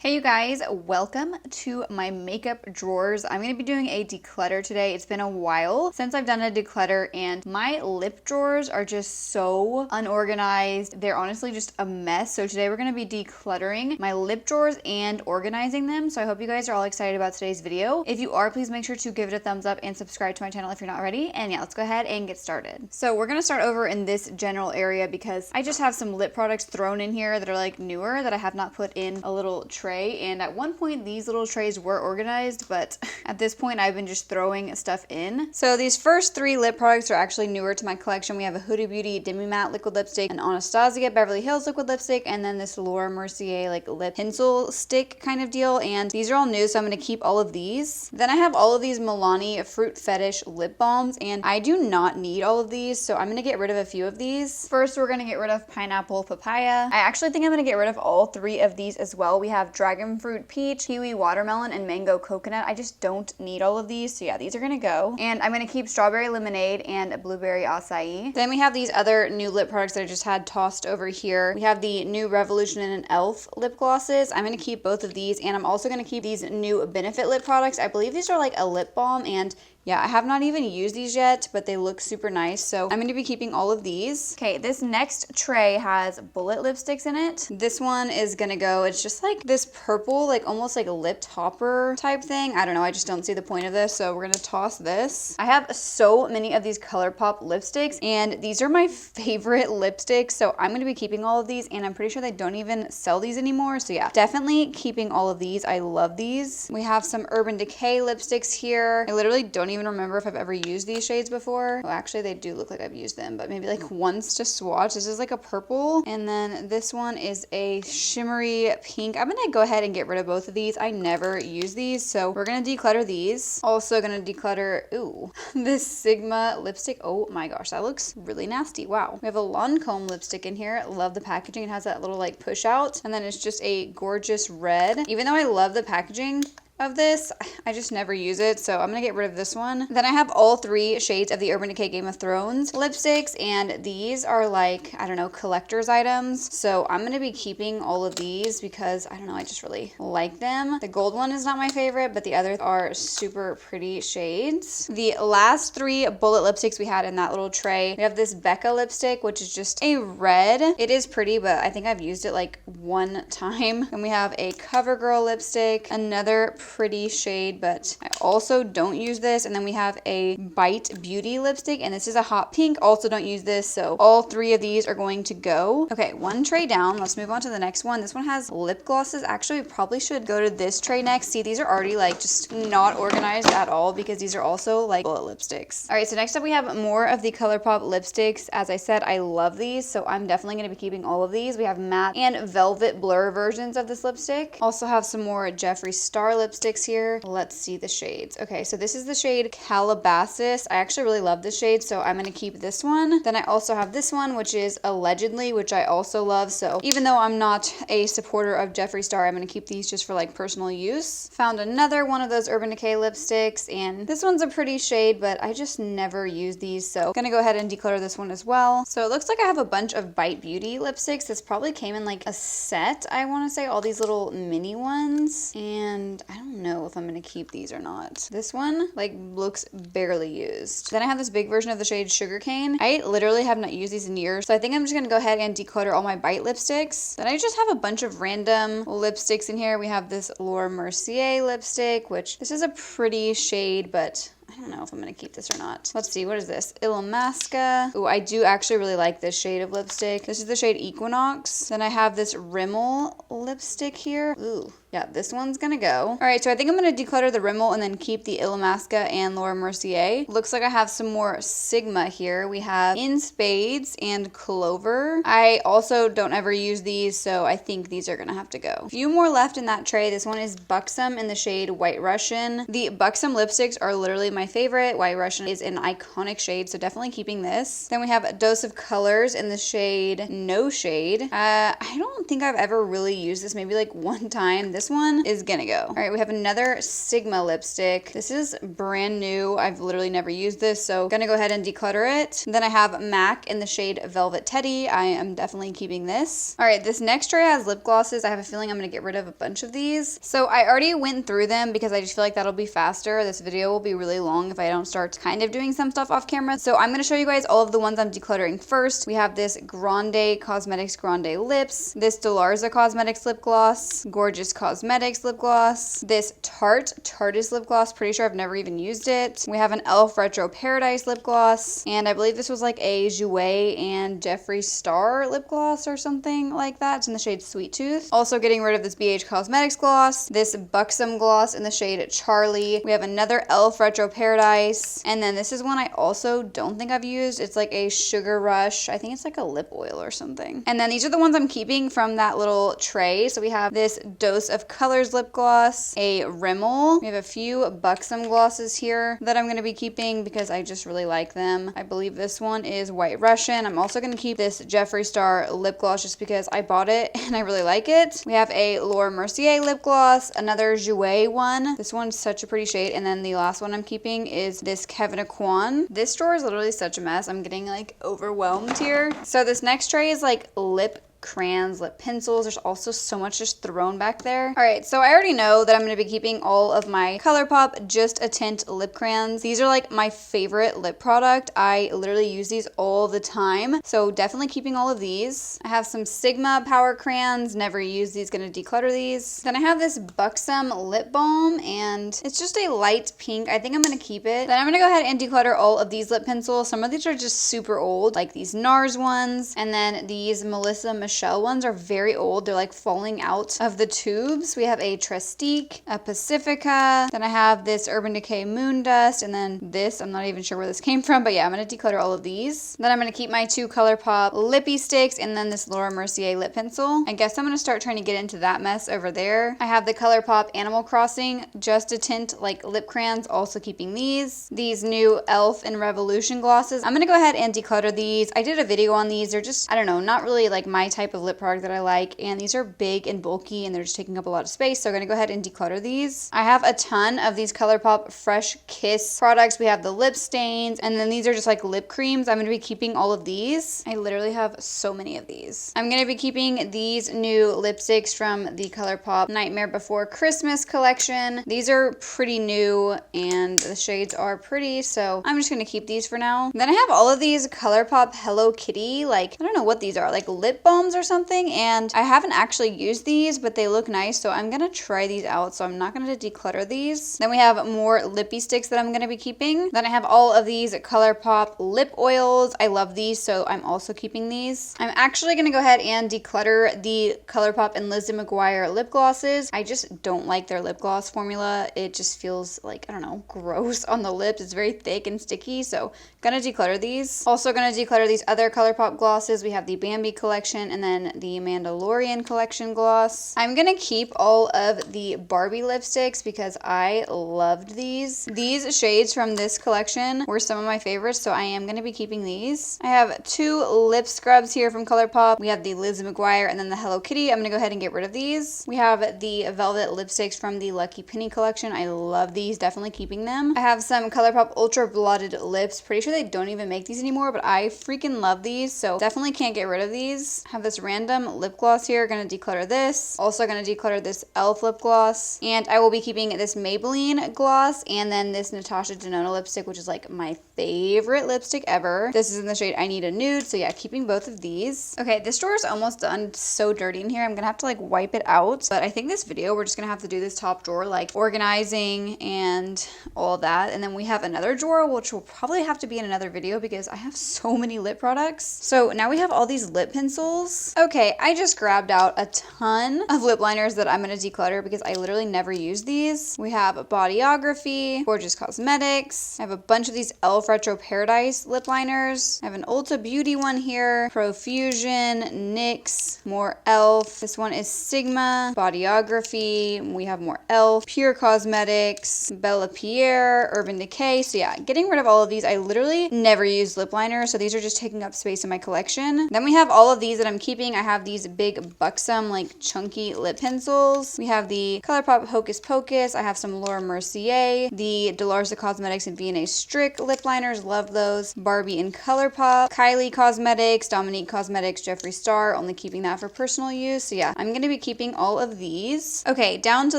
Hey you guys, welcome to my makeup drawers. I'm going to be doing a declutter today. It's been a while since I've done a declutter and my lip drawers are just so unorganized. They're honestly just a mess. So today we're going to be decluttering my lip drawers and organizing them. So I hope you guys are all excited about today's video. If you are, please make sure to give it a thumbs up and subscribe to my channel if you're not already. And yeah, let's go ahead and get started. So we're going to start over in this general area because I just have some lip products thrown in here that are like newer that I have not put in a little tray. And at one point these little trays were organized, but at this point I've been just throwing stuff in. So these first three lip products are actually newer to my collection. We have a Huda Beauty Demi Matte liquid lipstick, an Anastasia Beverly Hills liquid lipstick, and then this Laura Mercier like lip pencil stick kind of deal. And these are all new, so I'm going to keep all of these. Then I have all of these Milani Fruit Fetish lip balms, and I do not need all of these, so I'm going to get rid of a few of these. First, we're going to get rid of Pineapple Papaya. I actually think I'm going to get rid of all three of these as well. We have Dragon Fruit Peach, Kiwi Watermelon, and Mango Coconut. I just don't need all of these, so yeah, these are gonna go. And I'm gonna keep Strawberry Lemonade and Blueberry Acai. Then we have these other new lip products that I just had tossed over here. We have the new Revolution and Elf lip glosses. I'm gonna keep both of these, and I'm also gonna keep these new Benefit lip products. I believe these are like a lip balm, and yeah, I have not even used these yet, but they look super nice, so I'm going to be keeping all of these. Okay, this next tray has bullet lipsticks in it. This one is going to go, it's just like this purple, like almost like a lip topper type thing. I don't know, I just don't see the point of this, so we're going to toss this. I have so many of these ColourPop lipsticks, and these are my favorite lipsticks, so I'm going to be keeping all of these, and I'm pretty sure they don't even sell these anymore, so yeah, definitely keeping all of these. I love these. We have some Urban Decay lipsticks here. I literally don't even remember if I've ever used these shades before. Well, actually they do look like I've used them, but maybe like once to swatch. This is like a purple, and then this one is a shimmery pink. I'm gonna go ahead and get rid of both of these. I never use these, so we're gonna declutter these. Also gonna declutter, ooh, this Sigma lipstick. Oh my gosh, that looks really nasty. Wow. We have a Lancome lipstick in here. Love the packaging. It has that little like push out, and then it's just a gorgeous red. Even though I love the packaging of this, I just never use it, so I'm gonna get rid of this one. Then I have all three shades of the Urban Decay Game of Thrones lipsticks, and these are like, I don't know, collector's items, so I'm gonna be keeping all of these because I don't know, I just really like them. The gold one is not my favorite, but the others are super pretty shades. The last three bullet lipsticks we had in that little tray, we have this Becca lipstick, which is just a red. It is pretty, but I think I've used it like one time. And we have a CoverGirl lipstick, another pretty shade, but I also don't use this. And then we have a Bite Beauty lipstick, and this is a hot pink. Also don't use this, so all three of these are going to go. Okay, one tray down. Let's move on to the next one. This one has lip glosses. Actually, we probably should go to this tray next. See, these are already like just not organized at all because these are also like bullet lipsticks. All right, so next up we have more of the ColourPop lipsticks. As I said, I love these, so I'm definitely going to be keeping all of these. We have matte and velvet blur versions of this lipstick. Also have some more Jeffree Star lipsticks here. Let's see the shades. Okay, so this is the shade Calabasas. I actually really love this shade, so I'm gonna keep this one. Then I also have this one, which is Allegedly, which I also love. So even though I'm not a supporter of Jeffree Star, I'm gonna keep these just for like personal use. Found another one of those Urban Decay lipsticks, and this one's a pretty shade, but I just never use these, so gonna go ahead and declutter this one as well. So it looks like I have a bunch of Bite Beauty lipsticks. This probably came in like a set, I want to say, all these little mini ones, and I don't know if I'm gonna keep these or not. This one like looks barely used. Then I have this big version of the shade Sugarcane. I literally have not used these in years, so I think I'm just gonna go ahead and declutter all my Bite lipsticks. Then I just have a bunch of random lipsticks in here. We have this Laura Mercier lipstick, which this is a pretty shade, but I don't know if I'm gonna keep this or not. Let's see, what is this? Illamasqua. Oh, I do actually really like this shade of lipstick. This is the shade Equinox. Then I have this Rimmel lipstick here. Ooh, yeah, this one's gonna go. All right, so I think I'm gonna declutter the Rimmel and then keep the Illamasqua and Laura Mercier. Looks like I have some more Sigma here. We have In Spades and Clover. I also don't ever use these, so I think these are gonna have to go. A few more left in that tray. This one is Buxom in the shade White Russian. The Buxom lipsticks are literally my favorite. White Russian is an iconic shade, so definitely keeping this. Then we have a Dose of Colors in the shade No Shade. I don't think I've ever really used this, maybe like one time. this one is gonna go. All right, we have another Sigma lipstick. This is brand new. I've literally never used this, so gonna go ahead and declutter it. Then I have MAC in the shade Velvet Teddy. I am definitely keeping this. All right, this next tray has lip glosses. I have a feeling I'm gonna get rid of a bunch of these. So I already went through them because I just feel like that'll be faster. This video will be really long if I don't start kind of doing some stuff off camera. So I'm gonna show you guys all of the ones I'm decluttering first. We have this Grande Cosmetics Grande Lips, this Delarza Cosmetics lip gloss, Gorgeous Cosmetics lip gloss, this Tarte's lip gloss. Pretty sure I've never even used it. We have an e.l.f. Retro Paradise lip gloss, and I believe this was like a Jouer and Jeffree Star lip gloss or something like that. It's in the shade Sweet Tooth. Also getting rid of this BH Cosmetics gloss, this Buxom gloss in the shade Charlie. We have another e.l.f. Retro Paradise, and then this is one I also don't think I've used. It's like a Sugar Rush. I think it's like a lip oil or something. And then these are the ones I'm keeping from that little tray. So we have this Dose of Colors lip gloss, a Rimmel. We have a few Buxom glosses here that I'm going to be keeping because I just really like them. I believe this one is White Russian. I'm also going to keep this Jeffree Star lip gloss just because I bought it and I really like it. We have a Laura Mercier lip gloss, another Jouer one. This one's such a pretty shade. And then the last one I'm keeping is this Kevyn Aucoin. This drawer is literally such a mess. I'm getting like overwhelmed here. So this next tray is like lip crayons, lip pencils. There's also so much just thrown back there. All right, so I already know that I'm going to be keeping all of my ColourPop Just a Tint lip crayons. These are like my favorite lip product. I literally use these all the time, so definitely keeping all of these. I have some Sigma Power crayons, never used these, going to declutter these. Then I have this Buxom lip balm, and it's just a light pink. I think I'm going to keep it. Then I'm going to go ahead and declutter all of these lip pencils. Some of these are just super old, like these NARS ones, and then these Melissa Michelle ones are very old. They're like falling out of the tubes. We have a Trestique, a Pacifica, then I have this Urban Decay Moon Dust, and then this, I'm not even sure where this came from, but yeah, I'm going to declutter all of these. Then I'm going to keep my two ColourPop lippy sticks, and then this Laura Mercier lip pencil. I guess I'm going to start trying to get into that mess over there. I have the ColourPop Animal Crossing Just a Tint like lip crayons, also keeping these. These new e.l.f. and Revolution glosses. I'm going to go ahead and declutter these. I did a video on these. They're just, I don't know, not really like my type of lip product that I like, and these are big and bulky and they're just taking up a lot of space, so I'm going to go ahead and declutter these. I have a ton of these ColourPop Fresh Kiss products. We have the lip stains, and then these are just like lip creams. I'm going to be keeping all of these. I literally have so many of these. I'm going to be keeping these new lipsticks from the ColourPop Nightmare Before Christmas collection. These are pretty new and the shades are pretty, so I'm just going to keep these for now. Then I have all of these ColourPop Hello Kitty, like, I don't know what these are, like lip balms or something, and I haven't actually used these, but they look nice, so I'm gonna try these out, so I'm not gonna declutter these. Then we have more lippy sticks that I'm gonna be keeping. Then I have all of these ColourPop lip oils. I love these, so I'm also keeping these. I'm actually gonna go ahead and declutter the ColourPop and Lizzie McGuire lip glosses. I just don't like their lip gloss formula. It just feels like, I don't know, gross on the lips. It's very thick and sticky, so gonna declutter these. Also gonna declutter these other ColourPop glosses. We have the Bambi collection and then the Mandalorian collection gloss. I'm gonna keep all of the Barbie lipsticks because I loved these. These shades from this collection were some of my favorites, so I am gonna be keeping these. I have two lip scrubs here from ColourPop. We have the Lizzie McGuire and then the Hello Kitty. I'm gonna go ahead and get rid of these. We have the Velvet lipsticks from the Lucky Penny collection. I love these, definitely keeping them. I have some ColourPop Ultra Blotted lips. Pretty sure they don't even make these anymore, but I freaking love these, so definitely can't get rid of these. I have this random lip gloss here. Gonna declutter this. Also gonna declutter this e.l.f. lip gloss, and I will be keeping this Maybelline gloss and then this Natasha Denona lipstick, which is like my favorite lipstick ever. This is in the shade I Need a Nude, so yeah, keeping both of these. Okay, this drawer is almost done. It's so dirty in here. I'm gonna have to like wipe it out, but I think this video we're just gonna have to do this top drawer, like organizing and all that, and then we have another drawer which will probably have to be in another video because I have so many lip products. So now we have all these lip pencils. Okay, I just grabbed out a ton of lip liners that I'm going to declutter because I literally never use these. We have Bodyography, Gorgeous Cosmetics. I have a bunch of these e.l.f. Retro Paradise lip liners. I have an Ulta Beauty one here, Profusion, NYX, more e.l.f. This one is Sigma, Bodyography. We have more e.l.f. Pure Cosmetics, Bella Pierre, Urban Decay. So yeah, getting rid of all of these. I literally never use lip liners, so these are just taking up space in my collection. Then we have all of these that I'm keeping, I have these big buxom, like chunky lip pencils. We have the ColourPop Hocus Pocus. I have some Laura Mercier, the Delarsa Cosmetics and V&A Strict lip liners. Love those. Barbie and ColourPop, Kylie Cosmetics, Dominique Cosmetics, Jeffree Star. Only keeping that for personal use. So yeah, I'm going to be keeping all of these. Okay, down to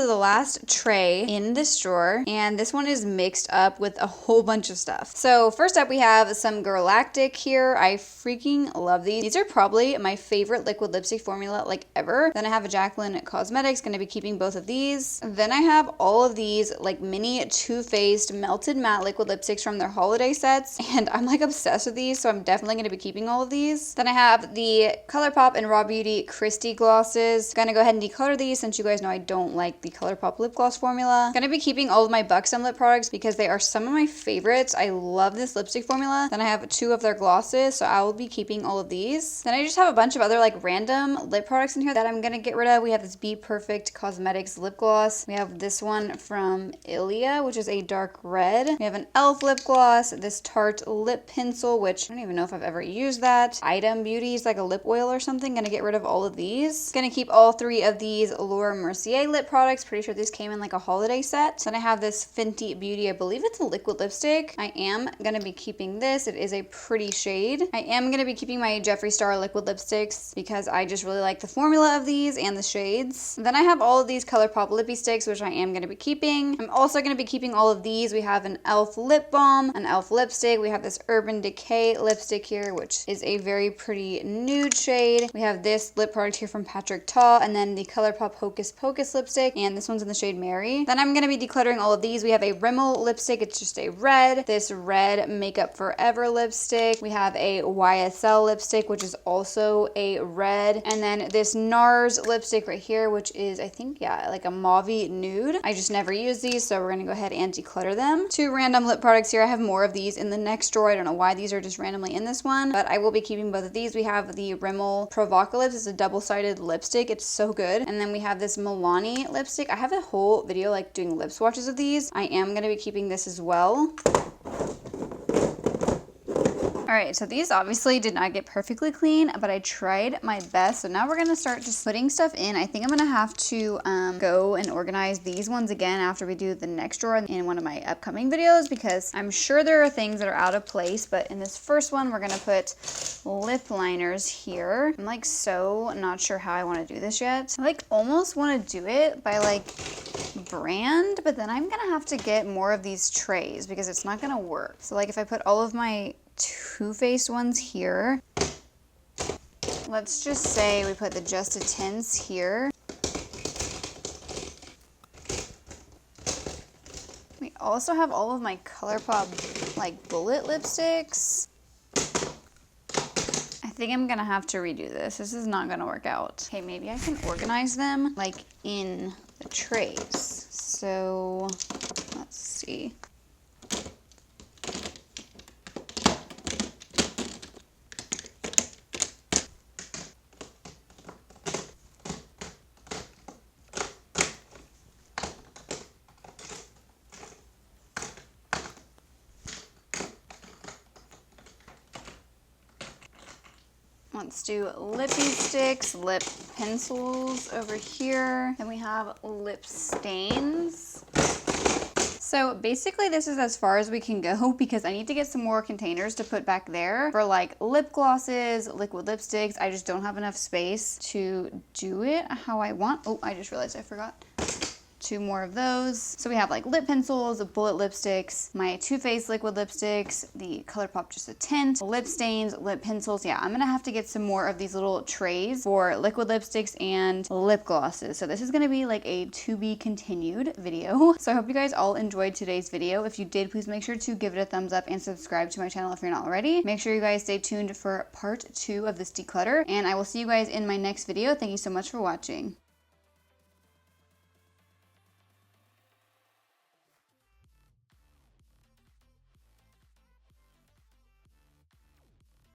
the last tray in this drawer, and this one is mixed up with a whole bunch of stuff. So first up, we have some Galactic here. I freaking love these. These are probably my favorite liquid lipstick formula like ever. Then I have a Jaclyn Cosmetics, going to be keeping both of these. Then I have all of these like mini Too Faced melted matte liquid lipsticks from their holiday sets, and I'm like obsessed with these, so I'm definitely going to be keeping all of these. Then I have the ColourPop and Raw Beauty Christy glosses. Gonna go ahead and declutter these since you guys know I don't like the ColourPop lip gloss formula. Gonna be keeping all of my Buxom lip products because they are some of my favorites. I love this lipstick formula. Then I have 2 of their glosses, so I will be keeping all of these. Then I just have a bunch of other like random lip products in here that I'm gonna get rid of. We have this Be Perfect Cosmetics lip gloss. We have this one from Ilia, which is a dark red. We have an e.l.f. lip gloss, this Tarte lip pencil, which I don't even know if I've ever used that. Item Beauty is like a lip oil or something. Gonna get rid of all of these. Gonna keep all 3 of these Laura Mercier lip products. Pretty sure these came in like a holiday set. Then I have this Fenty Beauty, I believe it's a liquid lipstick. I am gonna be keeping this. It is a pretty shade. I am gonna be keeping my Jeffree Star liquid lipsticks because I just really like the formula of these and the shades. Then I have all of these ColourPop lippy sticks, which I am gonna be keeping. I'm also gonna be keeping all of these. We have an e.l.f. lip balm, an e.l.f. lipstick. We have this Urban Decay lipstick here, which is a very pretty nude shade. We have this lip product here from Patrick Ta, and then the ColourPop Hocus Pocus lipstick, and this one's in the shade Mary. Then I'm gonna be decluttering all of these. We have a Rimmel lipstick. It's just a red. This red Makeup Forever lipstick. We have a YSL lipstick, which is also a red. And then this NARS lipstick right here, which is, I think, yeah, like a mauvey nude. I just never use these, so we're gonna go ahead and declutter them. 2 random lip products here. I have more of these in the next drawer. I don't know why these are just randomly in this one, but I will be keeping both of these. We have the Rimmel Provocalypse. It's a double-sided lipstick. It's so good. And then we have this Milani lipstick. I have a whole video like doing lip swatches of these. I am going to be keeping this as well. Alright, so these obviously did not get perfectly clean, but I tried my best. So now we're going to start just putting stuff in. I think I'm going to have to go and organize these ones again after we do the next drawer in one of my upcoming videos, because I'm sure there are things that are out of place. But in this first one, we're going to put lip liners here. I'm like so not sure how I want to do this yet. I like almost want to do it by like brand, but then I'm going to have to get more of these trays because it's not going to work. So like if I put all of my Too Faced ones here, let's just say we put the Just a Tints here. We also have all of my ColourPop like bullet lipsticks. I think I'm gonna have to redo this. This is not gonna work out. Okay, maybe I can organize them like in the trays. So let's see. Let's do lippy sticks, lip pencils over here. Then we have lip stains. So basically this is as far as we can go because I need to get some more containers to put back there for like lip glosses, liquid lipsticks. I just don't have enough space to do it how I want. Oh, I just realized I forgot. 2 more of those. So we have like lip pencils, bullet lipsticks, my Too Faced liquid lipsticks, the ColourPop Just a Tint, lip stains, lip pencils. Yeah, I'm gonna have to get some more of these little trays for liquid lipsticks and lip glosses. So this is gonna be like a to be continued video. So I hope you guys all enjoyed today's video. If you did, please make sure to give it a thumbs up and subscribe to my channel if you're not already. Make sure you guys stay tuned for part 2 of this declutter, and I will see you guys in my next video. Thank you so much for watching.